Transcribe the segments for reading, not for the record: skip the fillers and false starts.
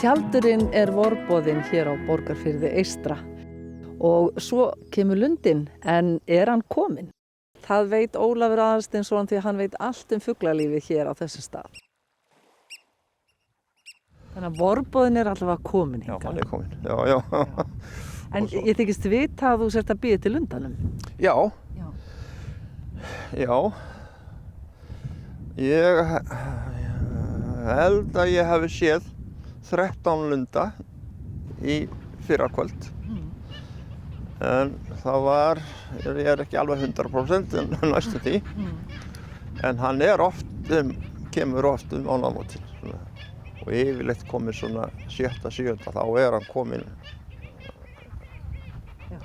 Tjaldurinn vorboðinn hér á Borgarfirði eystra og svo kemur lundinn, en hann kominn? Það veit Ólafur Aðalsteinsson því að hann veit allt fuglalífið hér á þessum stað. Þannig að vorboðinn allavega kominn hingað. Já, hann kominn, já. En ég þykist vita að þú sért að bíða til lundanum. Já. Ég held að ég hafi séð 13 lunda í fyrrakvöld. En það var, ég ekki alveg 100% en næstu því. En hann kemur oft mánaðamótin. Og yfirleitt komið svona 7., 7. þá hann kominn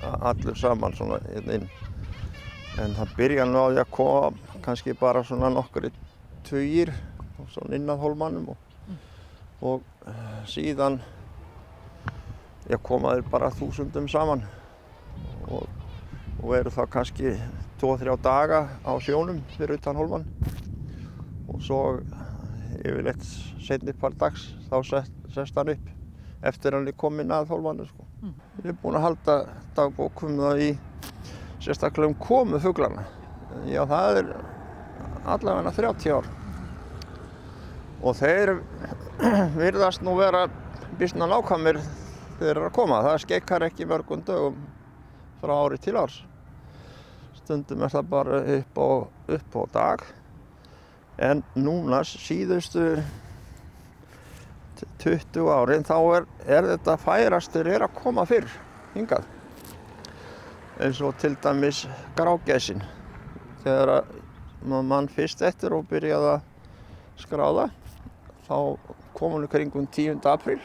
allur saman svona inn. En það byrja nú á því að koma kannski bara svona nokkrir tugir svona inn að hólmanum og síðan koma þeir bara 1000 saman og eru það kannski 2-3 daga á sjónum fyrir utan hólmann og svo yfirleitt seinni part dags þá sest hann upp eftir hann kominn að hólmannu sko. Ég búinn að halda dagbók það í sérstaklega komu fuglanna. Já, það allavega 30 ár. Og þeir virðast nú vera býsna nákvæmir þegar þeir eru að koma. Það skeikar ekki mörgum dögum frá ári til árs. Stundum það bara upp á dag. En núna síðustu 20 árin þá þetta færastur að koma fyrr hingað. Eins og til dæmis grágæsin. Þegar mann fyrst eftir og byrjaði að skráða, þá kom hún kringum 10. apríl.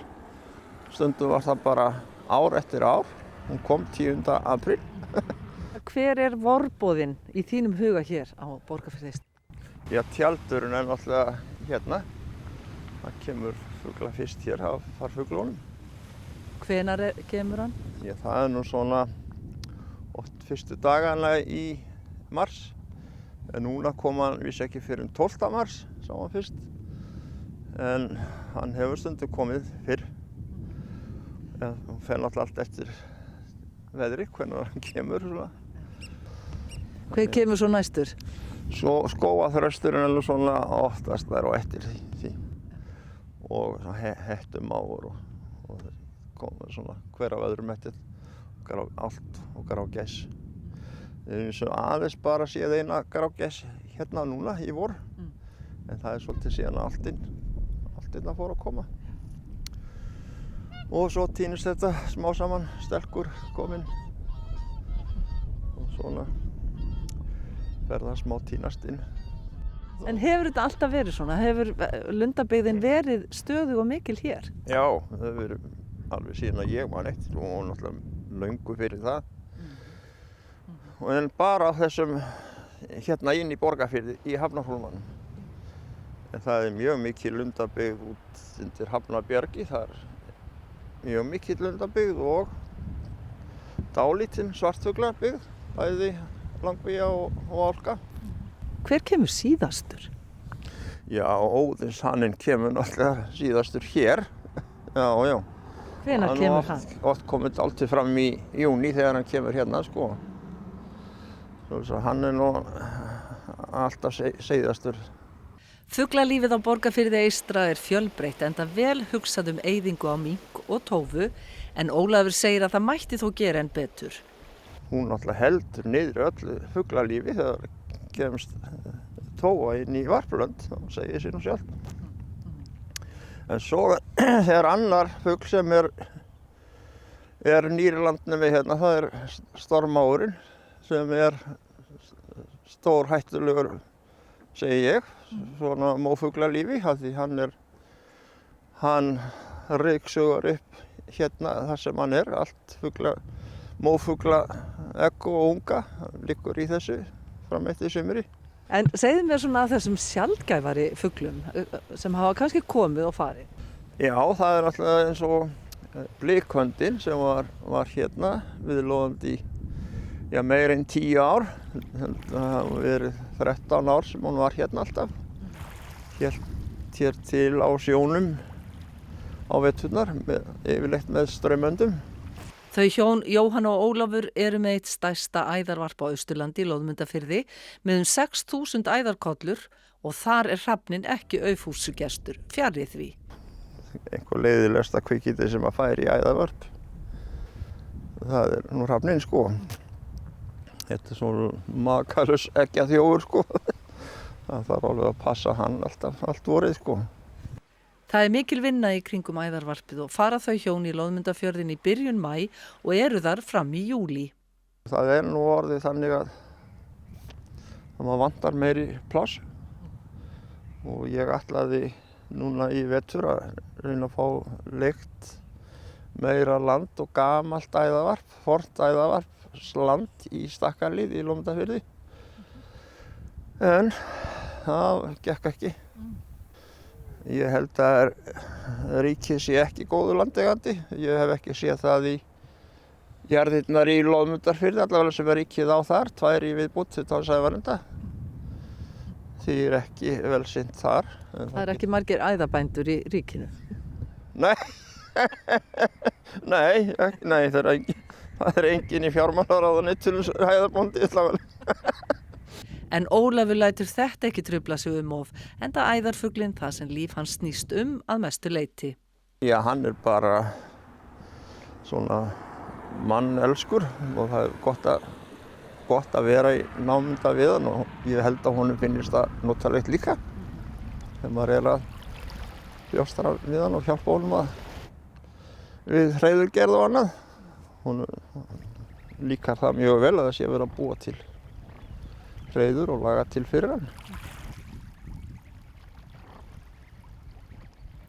Stundum var það bara ár eftir ár. Hún kom 10. apríl. Hver vorboðinn í þínum huga hér á Borgarfirði eystra? Já, tjaldurinn náttúrulega hérna. Það kemur fugla fyrst hér af farfuglunum. Hvenær kemur hann? Já, það nú svona oft fyrstu dagana í mars. En núna kom hann vissi ekki fyrir 12. mars, sá hann fyrst. En hann hefur stundum komið fyrr. En hún fer náttúrulega allt eftir veðri, hvenær hann kemur. Svona. Hver kemur svo næstur? Svo skógaþrösturinn svona oftast á eftir því. Og hettumáfur og komið svona hver af öðrum hettir. Allt og grágæs. Við höfum aðeins bara séð eina grágæs hérna núna í vor. En það svolítið síðan allt inn að fór að koma. Og svo tínist þetta smá saman, stelkur kominn. Og svona fer það smá tínast inn. En hefur þetta alltaf verið svona? Hefur lundabyggðin verið stöðug og mikil hér? Já, það hefur verið alveg síðan að ég man eitt og náttúrulega löngu fyrir það. En bara á þessum hérna inn í Borgarfirði í Hafnarhólmanum. En það mjög mikil lundabyggð út undir Hafnarbjargi. Það mjög mikil lundabyggð og dálítinn svartfuglabyggð, bæði langvíja og álka. Hver kemur síðastur? Já, Óðinshaninn kemur náttúrulega síðastur hér. Já. Hvenær kemur hann? Oft komið alltaf fram í júní þegar hann kemur hérna, sko. Svo hann nú alltaf síðastur. Fuglalífið á Borgarfirði eystra fjölbreytt enda vel hugsað eyðingu á mink og tófu, en Ólafur segir að það mætti þó gera enn betur. Hún náttúrulega heldur niður öllu fuglalífi þegar kemst tófa inn í varplönd, það segir sér nú sjálf. En svo þegar annar fugl sem nýr í landinu við hérna, það stormáurinn sem stór hættulegur, segi ég, svona mófuglalífi, því hann ryksugar upp hérna þar sem hann allt mófugla, egg og unga, liggur í þessu fram eftir sumri. En segðu mér svona að þessum sjaldgæfari fuglum sem hafa kannski komið og farið. Já, það náttúrulega eins og blikhöndin sem var hérna viðlóðandi í meira en 10 ár. Það hafa verið 13 ár sem hún var hérna alltaf. Hélt hér til á sjónum á veturnar, yfirleitt með straumöndum. Þau hjón Jóhann og Ólafur eru með eitt stærsta æðarvarp á Austurlandi í Loðmundarfirði með 6.000 æðarkollur og þar er hrafninn ekki aufúsugestur, fjarri því. Einhver leiðilegsta kvikindi sem að færi í æðarvarp. Það er nú hrafninn sko. Þetta er svona makalus eggjaþjófur sko. Það þarf alveg að passa hann allt vorið sko. Það er mikil vinna í kringum æðarvarpið og fara þau hjón í Loðmundarfjörðinn í byrjun maí og eru þar fram í júlí. Það er nú orðið þannig að maður vantar meiri pláss og ég ætlaði núna í vetur að reyna að fá leigt meira land og gamalt æðarvarp, fornt æðarvarp, í Stakkarhlíð í Loðmundarfirði. En það gekk ekki. Ég held að ríkið sé ekki góður landeigandi. Ég hef ekki séð það í jarðirnar í Loðmundarfirði, allavega sem er ríkið á þar, 2 í viðbót utan Sævarenda. Því er ekki vel sinnt þar. Það er ekki margir æðabændur í ríkinu? Nei, nei, það er engin í fjármálaráðuneytinu æðarbóndi allavega. En Ólafur lætur þetta ekki trufla sig of, enda æðarfuglinn það sem líf hans snýst að mestu leyti. Já, hann er bara svona mannelskur og það er gott að vera í námunda við hann og ég held að honum finnist það notalegt líka. Þegar maður er að þjóstra við hann og hjálpa honum við hreiðurgerð og annað. Honum líkar það mjög vel að það sé verið að búa til hreiður og laga til fyrir hann.